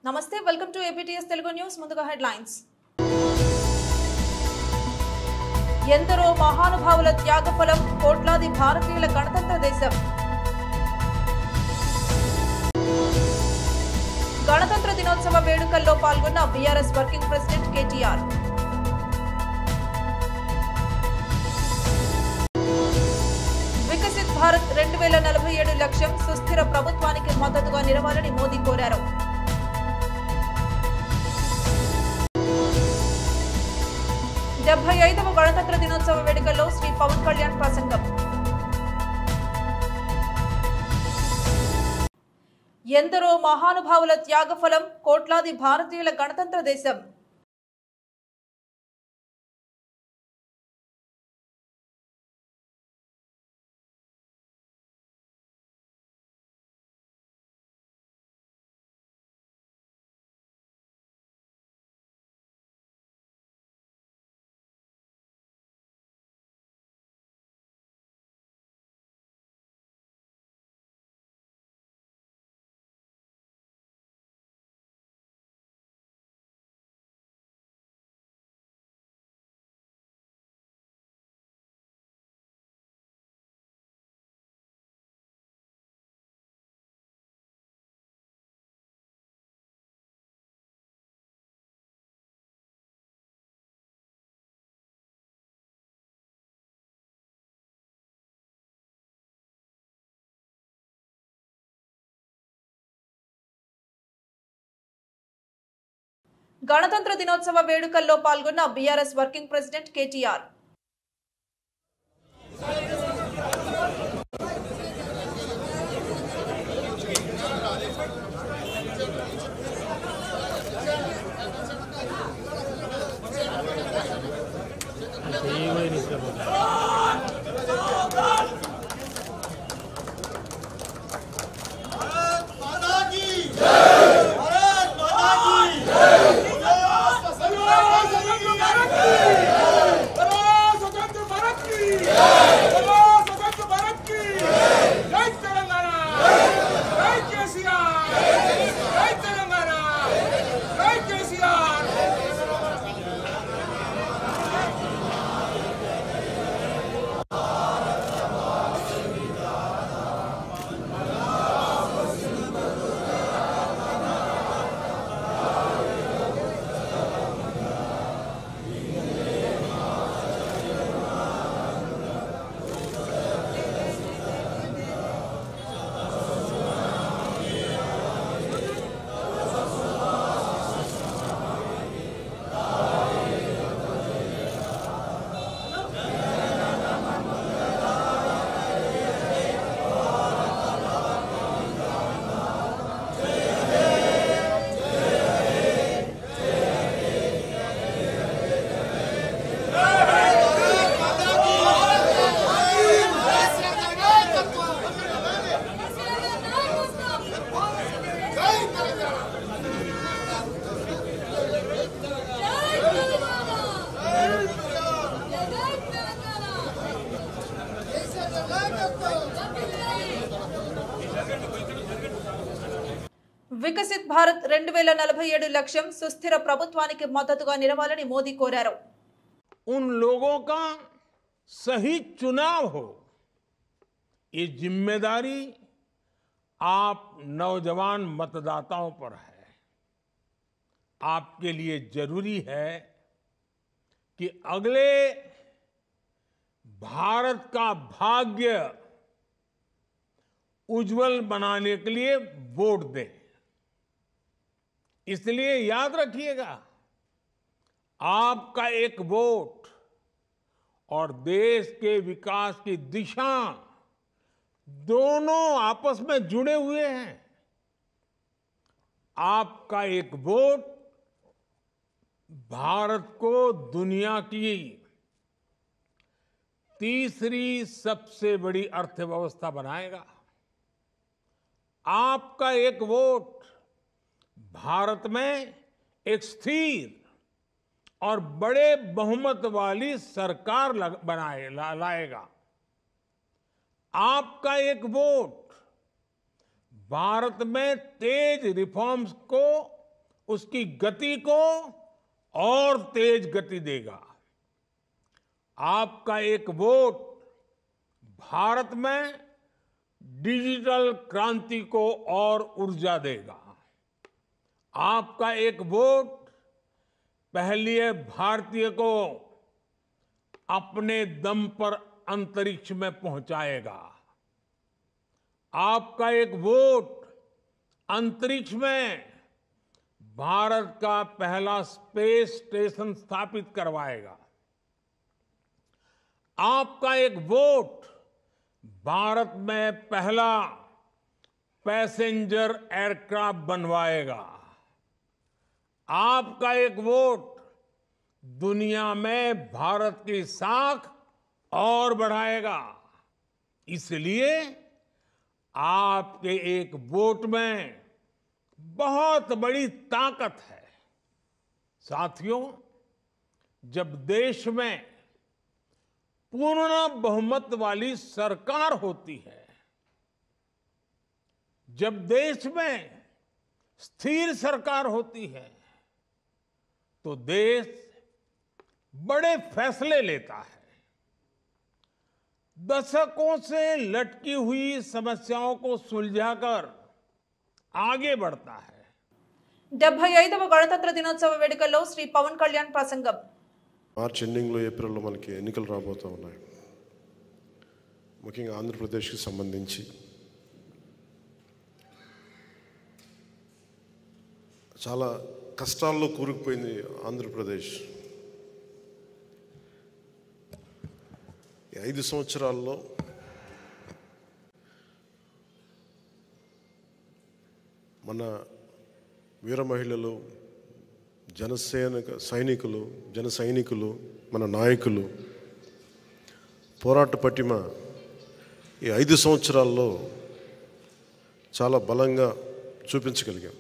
నమస్తే welcome to APTS Telugu news ముందుగా headlines ఎందరో మహానుభావుల త్యాగఫలం కోట్లాది భారతీయుల గణతంత్ర దేశం గణతంత్ర దినోత్సవ వేడుకల్లో పాల్గొన్న BRS working president KTR Viksit Bharat 2047 లక్ష్యం సుస్థిర ప్రభుత్వానికి మద్దతుగా నిలవాలని మోదీ కోరారు. 75వ గణతంత్ర దినోత్సవ వేడుకల్లో శ్రీ పవన్ కళ్యాణ్ ప్రసంగం. ఎందరో మహానుభావుల త్యాగఫలం కోట్లాది భారతీయుల గణతంత్ర దేశం. గణతంత్ర దినోత్సవ వేడుకల్లో పాల్గొన్న BRS working president KTR. Viksit Bharat 2047 లక్ష్యం సుస్థిర ప్రభుత్వానికి మద్దతుగా నిలవాలని మోదీ కోరారు. उन लोगों का सही चुनाव हो, ये जिम्मेदारी आप नौजवान मतदाताओं पर है. आपके लिए जरूरी है कि अगले भारत का भाग्य उज्जवल बनाने के लिए वोट दें. इसलिए याद रखिएगा, आपका एक वोट और देश के विकास की दिशा दोनों आपस में जुड़े हुए हैं. आपका एक वोट भारत को दुनिया की तीसरी सबसे बड़ी अर्थव्यवस्था बनाएगा. आपका एक वोट भारत में एक स्थिर और बड़े बहुमत वाली सरकार लाएगा. आपका एक वोट भारत में तेज रिफॉर्म्स को उसकी गति को और तेज गति देगा। आपका एक वोट भारत में डिजिटल क्रांति को और ऊर्जा देगा। आपका एक वोट पहली भारतीय को अपने दम पर अंतरिक्ष में पहुंचाएगा। आपका एक वोट अंतरिक्ष में भारत का पहला स्पेस स्टेशन स्थापित करवाएगा। आपका एक वोट भारत में पहला पैसेंजर एयरक्राफ्ट बनवाएगा। आपका एक वोट दुनिया में भारत की साख और बढ़ाएगा। इसलिए आपके एक वोट में बहुत बड़ी ताकत है। साथियों, जब देश में पूर्ण बहुमत वाली सरकार होती है, जब देश में स्थिर सरकार होती है, तो देश बड़े फैसले लेता है, दशकों से लटकी हुई समस्याओं को सुलझाकर आगे बढ़ता है। 75వ గణతంత్ర దినోత్సవ వేడుకల్లో శ్రీ పవన్ కళ్యాణ్ ప్రసంగం. మార్చి ఎండింగ్లో ఏప్రిల్లో మనకి ఎన్నికలు రాబోతూ ఉన్నాయి. ముఖ్యంగా ఆంధ్రప్రదేశ్కి సంబంధించి చాలా కష్టాల్లో కూరుకుపోయింది ఆంధ్రప్రదేశ్. ఈ 5 సంవత్సరాల్లో మన వీర మహిళలు, జన సైనికులు, మన నాయకులు పోరాట పటిమ ఈ 5 సంవత్సరాల్లో చాలా బలంగా చూపించగలిగాం.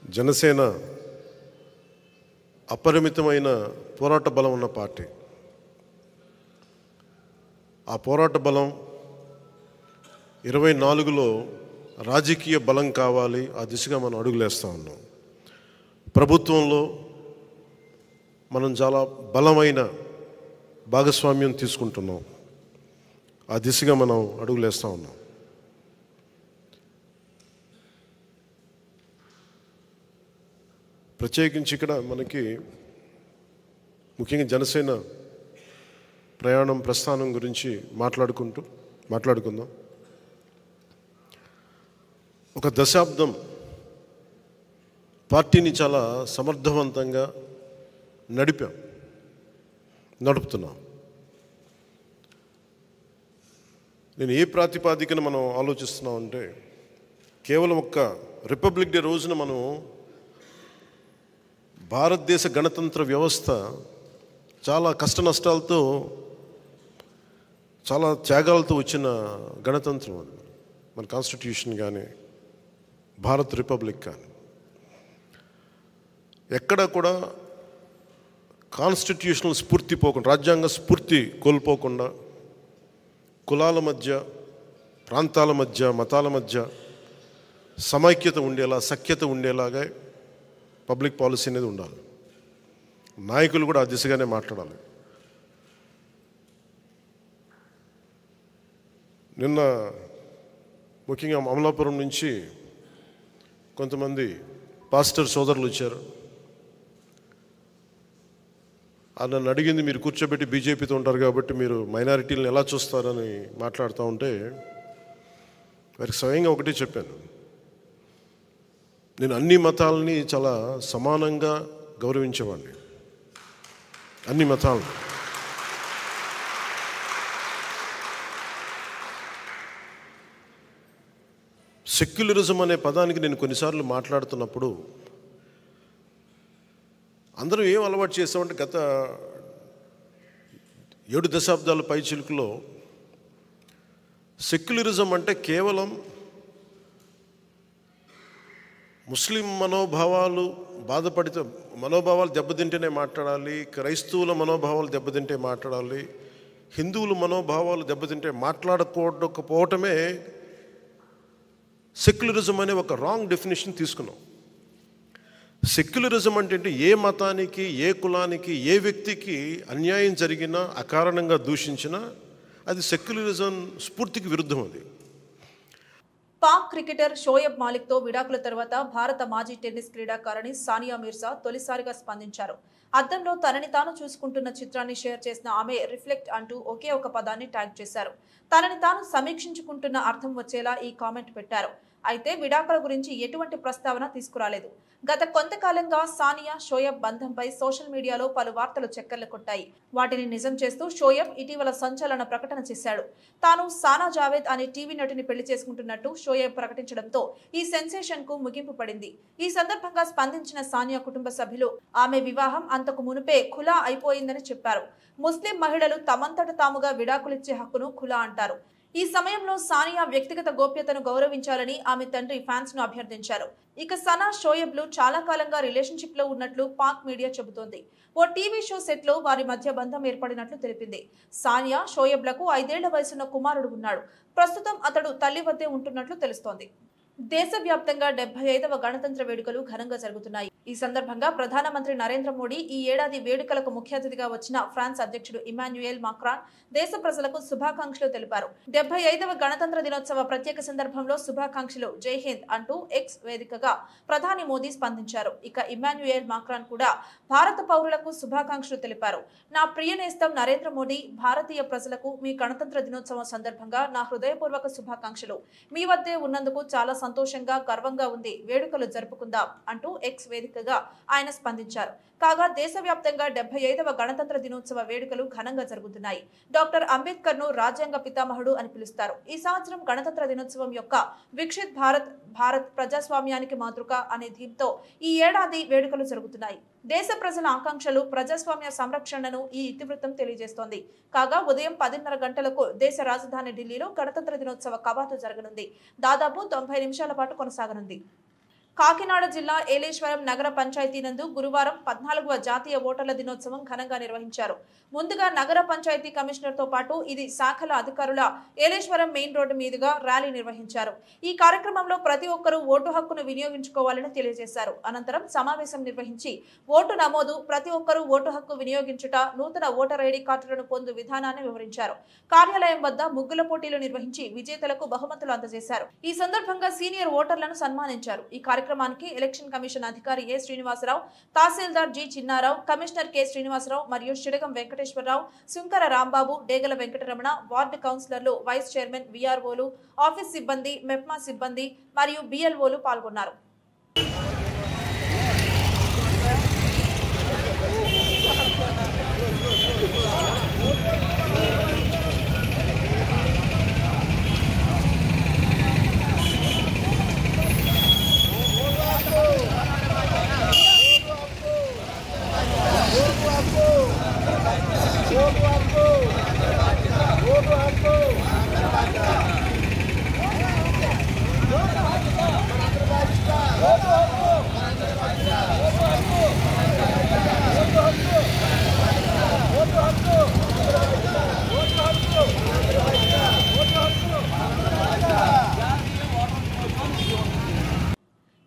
జనసేన అపరిమితమైన పోరాట బలం ఉన్న పార్టీ. ఆ పోరాట బలం 24లో రాజకీయ బలం కావాలి. ఆ దిశగా మనం అడుగులేస్తూ ఉన్నాం. ప్రభుత్వంలో మనం చాలా బలమైన భాగస్వామ్యం తీసుకుంటున్నాం. ఆ దిశగా మనం అడుగులేస్తూ ఉన్నాం. ప్రత్యేకించి ఇక్కడ మనకి ముఖ్యంగా జనసేన ప్రస్థానం గురించి మాట్లాడుకుందాం. ఒక దశాబ్దం పార్టీని చాలా సమర్థవంతంగా నడుపుతున్నాం. నేను ఏ ప్రాతిపాదికన మనం ఆలోచిస్తున్నాం అంటే, కేవలం ఒక్క రిపబ్లిక్ డే రోజున మనం భారతదేశ గణతంత్ర వ్యవస్థ చాలా కష్ట నష్టాలతో, చాలా త్యాగాలతో వచ్చిన గణతంత్రం అది. మన కాన్స్టిట్యూషన్ కానీ, భారత్ రిపబ్లిక్ కానీ, ఎక్కడ కూడా కాన్స్టిట్యూషనల్ స్ఫూర్తి పోకుండా, రాజ్యాంగ స్ఫూర్తి కోల్పోకుండా, కులాల మధ్య, ప్రాంతాల మధ్య, మతాల మధ్య సమైక్యత ఉండేలా, సఖ్యత ఉండేలాగా పబ్లిక్ పాలసీ అనేది ఉండాలి. నాయకులు కూడా ఆ దిశగానే మాట్లాడాలి. నిన్న ముఖ్యంగా అమలాపురం నుంచి కొంతమంది పాస్టర్ సోదరులు వచ్చారు. నన్ను అడిగింది, మీరు కూర్చోబెట్టి బీజేపీతో ఉంటారు కాబట్టి మీరు మైనారిటీలను ఎలా చూస్తారని మాట్లాడుతూ ఉంటే, వారికి స్వయంగా ఒకటే చెప్పాను. నేను అన్ని మతాలని చాలా సమానంగా గౌరవించేవాడిని. అన్ని మతాలను. సెక్యులరిజం అనే పదానికి నేను కొన్నిసార్లు మాట్లాడుతున్నప్పుడు అందరూ ఏం అలవాటు చేస్తామంటే, గత 7 దశాబ్దాల పైచిలుకులో సెక్యులరిజం అంటే కేవలం ముస్లిం మనోభావాలు దెబ్బతింటేనే మాట్లాడాలి, క్రైస్తవుల మనోభావాలు దెబ్బతింటే మాట్లాడాలి, హిందువుల మనోభావాలు దెబ్బతింటే మాట్లాడకపోవటమే సెక్యులరిజం అనే ఒక రాంగ్ డెఫినేషన్ తీసుకున్నాం. సెక్యులరిజం అంటే ఏ మతానికి, ఏ కులానికి, ఏ వ్యక్తికి అన్యాయం జరిగినా, అకారణంగా దూషించినా అది సెక్యులరిజం స్ఫూర్తికి విరుద్ధం. అది పాక్ క్రికెటర్ షోయబ్ మాలిక్తో విడాకుల తర్వాత భారత మాజీ టెన్నిస్ క్రీడాకారిణి సానియా మీర్జా తొలిసారిగా స్పందించారు. అద్దంలో తనని తాను చూసుకుంటున్న చిత్రాన్ని షేర్ చేసిన ఆమె రిఫ్లెక్ట్ అంటూ ఒకే ఒక పదాన్ని ట్యాగ్ చేశారు. తనని తాను సమీక్షించుకుంటున్న అర్థం వచ్చేలా ఈ కామెంట్ పెట్టారు. అయితే విడాకుల గురించి ఎటువంటి ప్రస్తావన తీసుకురాలేదు. గత కొంతకాలంగా సానియా షోయబ్ బంధంపై సోషల్ మీడియాలో పలు వార్తలు చక్కర్లు కొట్టాయి. వాటిని నిజం చేస్తూ షోయబ్ ఇటీవల సంచలన ప్రకటన చేశాడు. తాను సానా జావేద్ అనే టీవీ నటిని పెళ్లి చేసుకుంటున్నట్టు షోయబ్ ప్రకటించడంతో ఈ సెన్సేషన్ కు ముగింపు పడింది. ఈ సందర్భంగా స్పందించిన సానియా కుటుంబ సభ్యులు ఆమె వివాహం అంతకు మునుపే ఖులా అయిపోయిందని చెప్పారు. ముస్లిం మహిళలు తమంతట తాముగా విడాకులిచ్చే హక్కును ఖులా అంటారు. ఈ సమయంలో సానియా వ్యక్తిగత గోప్యతను గౌరవించాలని ఆమె తండ్రి ఫ్యాన్స్ ను అభ్యర్థించారు. ఇక సనా షోయబ్లు చాలా కాలంగా రిలేషన్షిప్ లో ఉన్నట్లు పాక్ మీడియా చెబుతోంది. ఓ టీవీ షో సెట్ లో వారి మధ్య బంధం ఏర్పడినట్లు తెలిపింది. సానియా షోయబ్లకు 5 ఏళ్ల వయసున్న కుమారుడు ఉన్నాడు. ప్రస్తుతం అతడు తల్లి వద్దే ఉంటున్నట్లు తెలుస్తోంది. దేశవ్యాప్తంగా 75వ గణతంత్ర వేడుకలు ఘనంగా జరుగుతున్నాయి. ఈ సందర్భంగా ప్రధానమంత్రి నరేంద్ర మోడీ ఈ ఏడాది వేడుకలకు ముఖ్య అతిథిగా వచ్చిన ఫ్రాన్స్ అధ్యక్షుడు ఇమాన్యుయేల్ మాక్రాన్ దేశ ప్రజలకు శుభాకాంక్షలు తెలిపారు. 75వ గణతంత్ర దినోత్సవ ప్రత్యేక సందర్భంలో శుభాకాంక్షలు, జై హింద్ అంటూ ఎక్స్ వేదికగా ప్రధాని మోదీ స్పందించారు. ఇక ఇమాన్యుయేల్ మాక్రాన్ కూడా భారత పౌరులకు శుభాకాంక్షలు తెలిపారు. నా ప్రియ నేస్తం నరేంద్ర మోడీ, భారతీయ ప్రజలకు మీ గణతంత్ర దినోత్సవం సందర్భంగా నా హృదయపూర్వక శుభాకాంక్షలు. మీ వద్దే ఉన్నందుకు చాలా సంతోషంగా, గర్వంగా ఉంది. వేడుకలు జరుపుకుందాం అంటూ ఎక్స్ వేదికగా ఆయన స్పందించారు. కాగా దేశవ్యాప్తంగా 75వ గణతంత్ర దినోత్సవ వేడుకలు ఘనంగా జరుగుతున్నాయి. డాక్టర్ అంబేద్కర్ ను రాజ్యాంగ పితామహుడు అని పిలుస్తారు. ఈ సంవత్సరం గణతంత్ర దినోత్సవం యొక్క వికసిత్ భారత్, భారత్ ప్రజాస్వామ్యానికి మాతృక అనే థీమ్తో ఈ ఏడాది వేడుకలు జరుగుతున్నాయి. దేశ ప్రజల ఆకాంక్షలు, ప్రజాస్వామ్య సంరక్షణను ఈ ఇతివృత్తం తెలియజేస్తోంది. కాగా ఉదయం 10:30 గంటలకు దేశ రాజధాని ఢిల్లీలో గణతంత్ర దినోత్సవ కవాతు జరగనుంది. దాదాపు 90 నిమిషాల పాటు కొనసాగనుంది. కాకినాడ జిల్లా ఏలేశ్వరం నగర పంచాయతీ నందు గురువారం 14వ జాతీయ ఓటర్ల దినోత్సవం ఘనంగా నిర్వహించారు. ముందుగా నగర పంచాయతీ కమిషనర్ తో పాటు ఇది శాఖల అధికారుల ఏలేశ్వరం మెయిన్ రోడ్డు మీదుగా ర్యాలీ నిర్వహించారు. ఈ కార్యక్రమంలో ప్రతి ఒక్కరూ ఓటు హక్కును వినియోగించుకోవాలని తెలియజేశారు. అనంతరం సమావేశం నిర్వహించి ఓటు నమోదు, ప్రతి ఒక్కరూ ఓటు హక్కు వినియోగించుట, నూతన ఓటర్ ఐడి కార్డులను పొందు విధానాన్ని వివరించారు. కార్యాలయం వద్ద ముగ్గుల పోటీలు నిర్వహించి విజేతలకు బహుమతులు అందజేశారు. ఈ సందర్భంగా సీనియర్ ఓటర్లను సన్మానించారు. ఈ కార్యక్రమానికి ఎలక్షన్ కమిషన్ అధికారి A Srinivasarao, tahsildar G Chinnarao, commissioner K Srinivasarao మరియు షిడగం వెంకటేశ్వరరావు, శుంకర రాంబాబు, డేగల వెంకటరమణ, వార్డు కౌన్సిలర్లు, వైస్ చైర్మన్, విఆర్ఓలు, ఆఫీస్ సిబ్బంది, మెప్మా సిబ్బంది మరియు బిఎల్ఓలు పాల్గొన్నారు.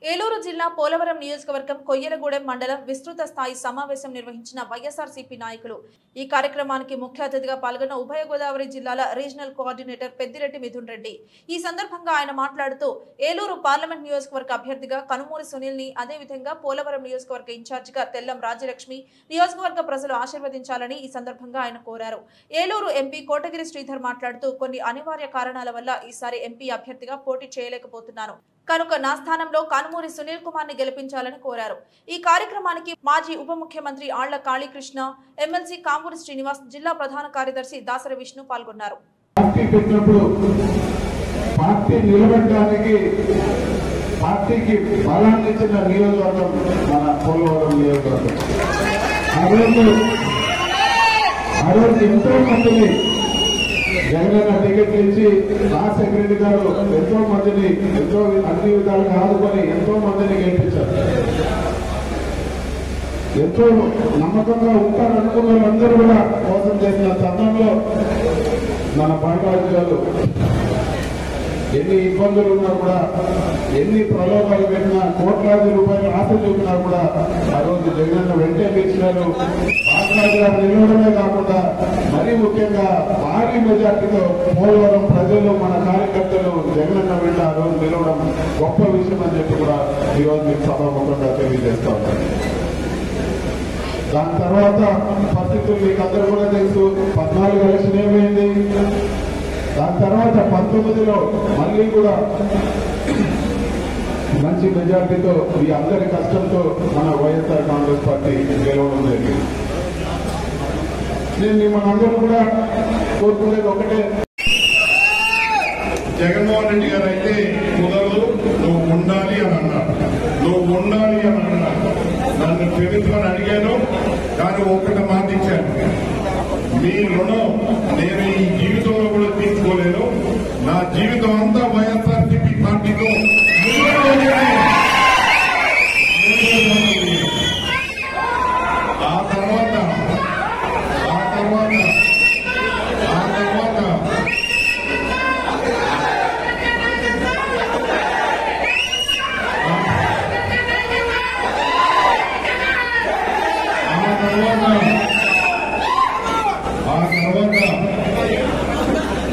ఏలూరు జిల్లా పోలవరం నియోజకవర్గం కొయ్యలగూడెం మండలం విస్తృత స్థాయి సమావేశం నిర్వహించిన వైఎస్ఆర్సీపీ నాయకులు. ఈ కార్యక్రమానికి ముఖ్య అతిథిగా పాల్గొన్న ఉభయ గోదావరి జిల్లాల రీజనల్ కోఆర్డినేటర్ పెద్దిరెడ్డి మిథున్ రెడ్డి. ఈ సందర్భంగా ఆయన మాట్లాడుతూ ఏలూరు పార్లమెంట్ నియోజకవర్గ అభ్యర్థిగా కనుమూరి సునీల్ ని, అదేవిధంగా పోలవరం నియోజకవర్గ ఇన్ఛార్జిగా తెల్లం రాజ్యలక్ష్మి నియోజకవర్గ ప్రజలు ఆశీర్వదించాలని ఈ సందర్భంగా ఆయన కోరారు. ఏలూరు ఎంపీ కోటగిరి శ్రీధర్ మాట్లాడుతూ కొన్ని అనివార్య కారణాల వల్ల ఈసారి ఎంపీ అభ్యర్థిగా పోటీ చేయలేకపోతున్నాను కనుక నా స్థానంలో కనుమూరి సునీల్ కుమార్ ని గెలిపించాలని కోరారు. ఈ కార్యక్రమానికి మాజీ ఉప ముఖ్యమంత్రి ఆళ్ల కాళీకృష్ణ, ఎమ్మెల్సీ కాంబూరి శ్రీనివాస్, జిల్లా ప్రధాన కార్యదర్శి దాసరి విష్ణు పాల్గొన్నారు. పార్టీ నిలబెట్టడానికి పార్టీకి బలాన్ని ఇచ్చిన నియోజకవర్గం మన పోలవరం నియోజకవర్గం. ఆ రోజు ఎంతో మందిని జగనన్న టికెట్లు ఇచ్చి రాజశేఖర రెడ్డి గారు ఎంతో మందిని అన్ని విధాలుగా ఆదుకొని ఎంతో మందిని గెలిపించారు. ఎంతో నమ్మకంగా ఉంటారనుకున్న వాళ్ళందరూ కూడా మోసం చేసిన తరుణంలో మన పార్టీ గారు ఎన్ని ఇబ్బందులు ఉన్నా కూడా, ఎన్ని ప్రలోభాలు పెట్టినా, కోట్లాది రూపాయలు ఆశ చూపినా కూడా ఆ రోజు జగనన్న వెంటనే గెలిచినారు. బాలరాజు గారు నిలవడమే కాకుండా మరీ ముఖ్యంగా భారీ మెజార్టీతో పోలవరం ప్రజలు, మన కార్యకర్తలు జగనన్న వెంట ఆ రోజు నిలవడం గొప్ప విషయం అని చెప్పి కూడా ఈరోజు మీకు సభాముఖంగా తెలియజేస్తా ఉన్నాను. దాని తర్వాత పరిస్థితులు మీకు అందరూ కూడా తెలుసు. 14 ఎలక్షన్ ఏమైంది, దాని తర్వాత 19లో మళ్ళీ కూడా మంచి మెజార్టీతో ఈ అందరి కష్టంతో మన వైఎస్ఆర్ కాంగ్రెస్ పార్టీ గెలవడం జరిగింది. నేను మనందరూ కూడా కోరుకునేది ఒకటే, జగన్మోహన్ రెడ్డి గారు అయితే కుదరదు, నువ్వు ఉండాలి అని అన్నారు. నువ్వు ఉండాలి అని అన్నారు. నన్ను తెలుసుకొని అడిగాను, కానీ ఒక్కటి మాట ఇచ్చాను, మీ రుణం నేను ఈ జీవితంలో కూడా తీసుకోలేను. నా జీవితం అంతా వైఎస్ఆర్సీపీ పార్టీతో ఆ తర్వాత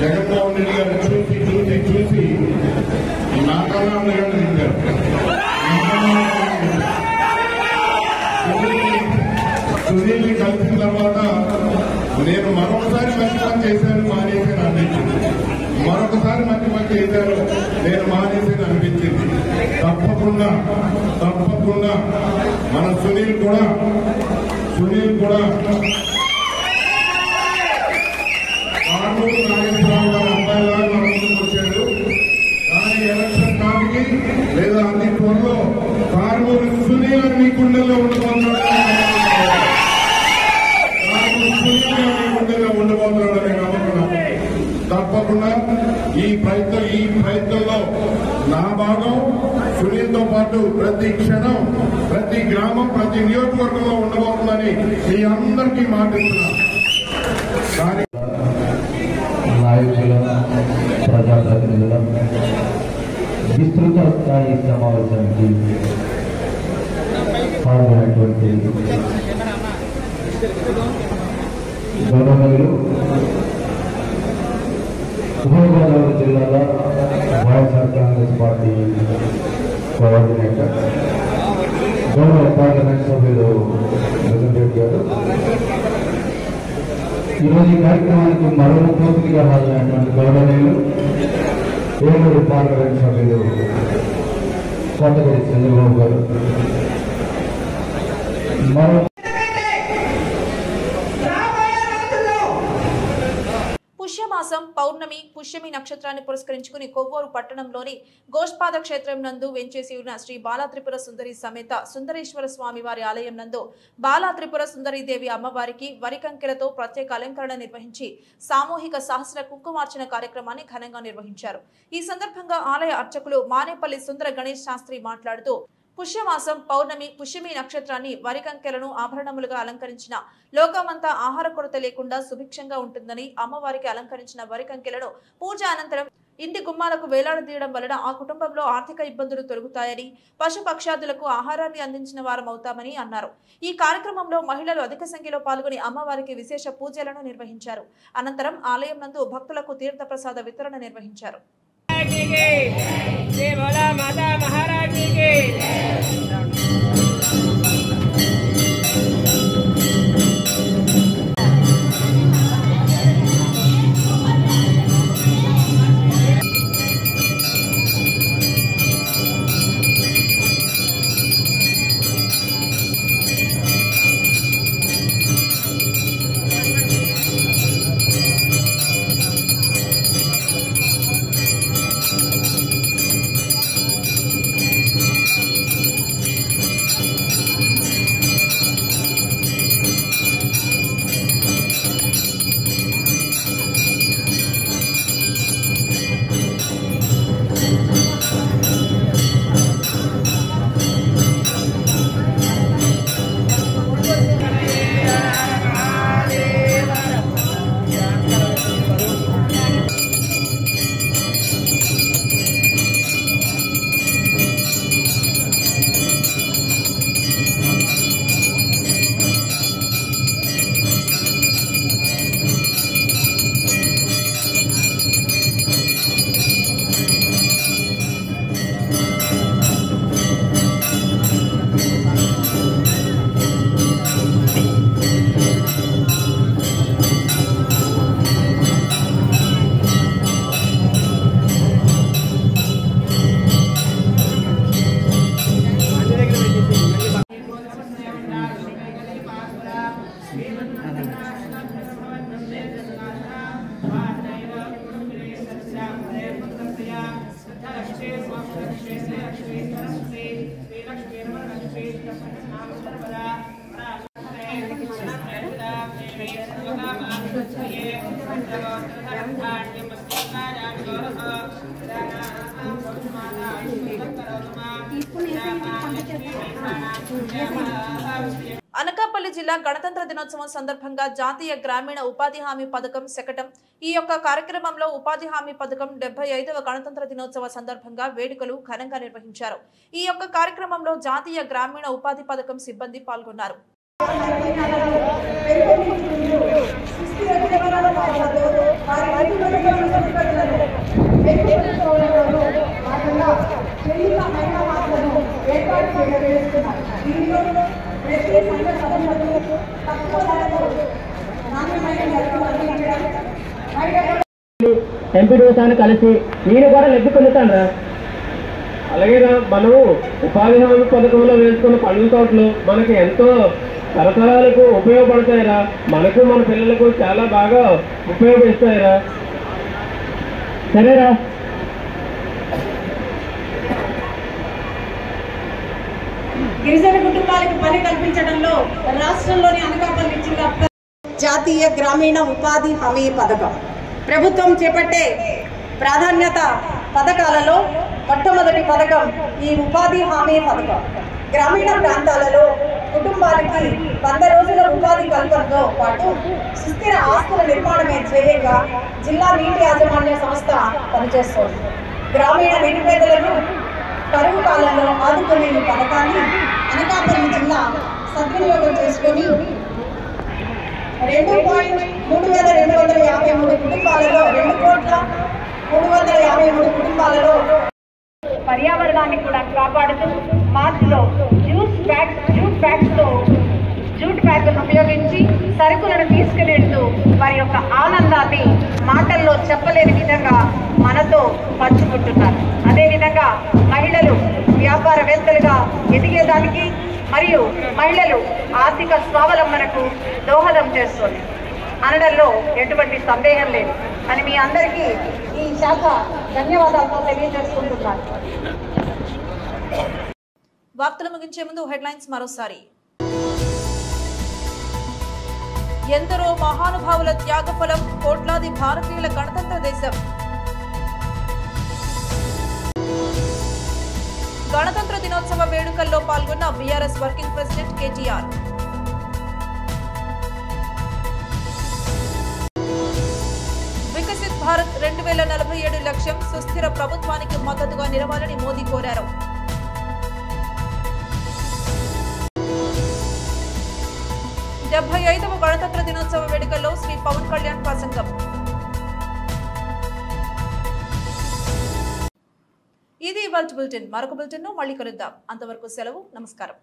జగన్మోహన్ రెడ్డి గారు చూసి నాకన్నా తింటారు. సునీల్ని కలిసిన తర్వాత నేను మరొకసారి మంచి పని చేశాను, మానేసాను అనిపించింది. మరొకసారి మంచి పని చేశాను, నేను మానేసాను అనిపించింది. తప్పకుండా మన సునీల్ కూడా ఆర్మూరు నాగేశ్వరరావు గారు అబ్బాయిలాగా మన ముందుకు వచ్చాడు. కానీ ఎలక్షన్ కాకి లేదా అన్ని త్వరలో ఆర్మూరు సునీల్ అని మీ గుండెల్లో ఉండబోతున్నాడని నమ్ముతున్నాను. తప్పకుండా ఈ ప్రయత్నంలో నా భాగం సునీల్తో పాటు ప్రతి క్షణం, ప్రతి గ్రామం, ప్రతి నియోజకవర్గంలో ఉండబోతుందని మీ అందరికీ మాటిస్తున్నాను. నాయకుల, ప్రజాప్రతినిధుల విస్తృత స్థాయి సమావేశానికి పాల్గొన్నటువంటి గౌరవనీయులు ఉభయ గోదావరి జిల్లాల వైఎస్ఆర్ కాంగ్రెస్ పార్టీ కోఆర్డినేటర్, గౌరవ పార్లమెంట్ సభ్యులు రెడ్డి గారు, ఈరోజు ఈ కార్యక్రమానికి మరో ముఖ్య అతిథిగా హాజరైనటువంటి గౌరవనీయులు ఏలూరు పార్లమెంట్ సభ్యులు కోటగిరి చంద్రబాబు గారు, మరో పుష్యమాసం పౌర్ణమి పుష్యమి నక్షత్రాన్ని పురస్కరించుకుని కొవ్వూరు పట్టణంలోని గోష్పాద క్షేత్రం నందు వెంచేసి ఉన్న శ్రీ బాలా త్రిపుర సుందరి సమేత సుందరేశ్వర స్వామి వారి ఆలయం నందు బాలా త్రిపుర సుందరీదేవి అమ్మవారికి వరికంకెలతో ప్రత్యేక అలంకరణ నిర్వహించి సామూహిక సహస్ర కుంకుమార్చన కార్యక్రమాన్ని ఘనంగా నిర్వహించారు. ఈ సందర్భంగా ఆలయ అర్చకులు మానేపల్లి సుందర గణేష్ శాస్త్రి మాట్లాడుతూ పుష్యమాసం పౌర్ణమి పుష్యమి నక్షత్రాన్ని వరికంకెలను ఆభరణములుగా అలంకరించిన లోకమంతా ఆహార కొరత లేకుండా సుభిక్షంగా ఉంటుందని, అమ్మవారికి అలంకరించిన వరికంకెలను పూజ అనంతరం ఇంటి గుమ్మాలకు వేలాడదీయడం వలన ఆ కుటుంబంలో ఆర్థిక ఇబ్బందులు తొలగుతాయని, పశుపక్షాదులకు ఆహారాన్ని అందించిన వారమవుతామని అన్నారు. ఈ కార్యక్రమంలో మహిళలు అధిక సంఖ్యలో పాల్గొని అమ్మవారికి విశేష పూజలను నిర్వహించారు. అనంతరం ఆలయం నందు భక్తులకు తీర్థ ప్రసాద వితరణ నిర్వహించారు. అనకాపల్లి జిల్లా గణతంత్ర దినోత్సవం సందర్భంగా జాతీయ గ్రామీణ ఉపాధి హామీ పథకం శకటం ఈ యొక్క కార్యక్రమంలో ఉపాధి హామీ పథకం 75వ గణతంత్ర దినోత్సవ సందర్భంగా వేడుకలు ఘనంగా నిర్వహించారు. ఈ యొక్క కార్యక్రమంలో జాతీయ గ్రామీణ ఉపాధి పథకం సిబ్బంది పాల్గొన్నారు. ఎంపీడీఓసాన్ని కలిసి నేను కూడా లబ్ధి పొందుతాను రా. అలాగే మనం ఉపాధి హామీ పథకంలో వేసుకున్న పండ్ల తోటలు మనకి ఎంతో తరతరాలకు ఉపయోగపడతాయిరా. మనకు మన పిల్లలకు చాలా బాగా ఉపయోగిస్తాయిరా. సరేరా. గిరిజన కుటుంబాలకు పని కల్పించడంలో రాష్ట్రంలోని అనకాపల్లి జిల్లా జాతీయ గ్రామీణ ఉపాధి హామీ పథకం ప్రభుత్వం చేపట్టే ప్రాధాన్యత పథకాలలో మొట్టమొదటి పథకం ఈ ఉపాధి హామీ పథకం. గ్రామీణ ప్రాంతాలలో కుటుంబాలకి 100 రోజుల ఉపాధి కల్పనతో పాటు సుస్థిర ఆస్తుల నిర్మాణమే ధ్యేయంగా జిల్లా నీటి యాజమాన్య సంస్థ పనిచేస్తోంది. గ్రామీణ నిరుపేదలను కరువు కాలంలో ఆదుకునే ఈ పథకాన్ని అనకాపల్లి జిల్లా సద్వినియోగం చేసుకొని 2,3253 కుటుంబాలలో 2,353 కుటుంబాలలో పర్యావరణాన్ని కూడా కాపాడుతూ మార్చిలో జూట్ బ్యాగ్లను ఉపయోగించి సరుకులను తీసుకునేందుకు వారి యొక్క ఆనందాన్ని మాటల్లో చెప్పలేని విధంగా మనతో పంచుకుంటున్నారు. అదేవిధంగా మహిళలు వ్యాపారవేత్తలుగా ఎదిగేదానికి మరియు మహిళలు ఆర్థిక స్వావలంబనకు దోహదం చేస్తుంది అనడంలో ఎటువంటి సందేహం లేదు అని మీ అందరికీ ఈ శాఖ ధన్యవాదాలతో తెలియజేసుకుంటున్నాను. వార్తలు ముగించే ముందు హెడ్లైన్స్ మరోసారి. ఎందరో మహానుభావుల త్యాగఫలం కోట్లాది భారతీయుల గణతంత్ర దేశం. గణతంత్ర దినోత్సవ వేడుకల్లో పాల్గొన్న BRS working president KTR. Viksit Bharat 2047 లక్ష్యం సుస్థిర ప్రభుత్వానికి మద్దతుగా నిలవాలని మోదీ కోరారు. 75వ గణతంత్ర దినోత్సవ వేడుకల్లో శ్రీ పవన్ కళ్యాణ్ ప్రసంగం. ఇది ఇవాల్టి బులెటిన్. మరొక బులెటిన్ లో మళ్ళీ కలుద్దాం. అంతవరకు సెలవు. నమస్కారం.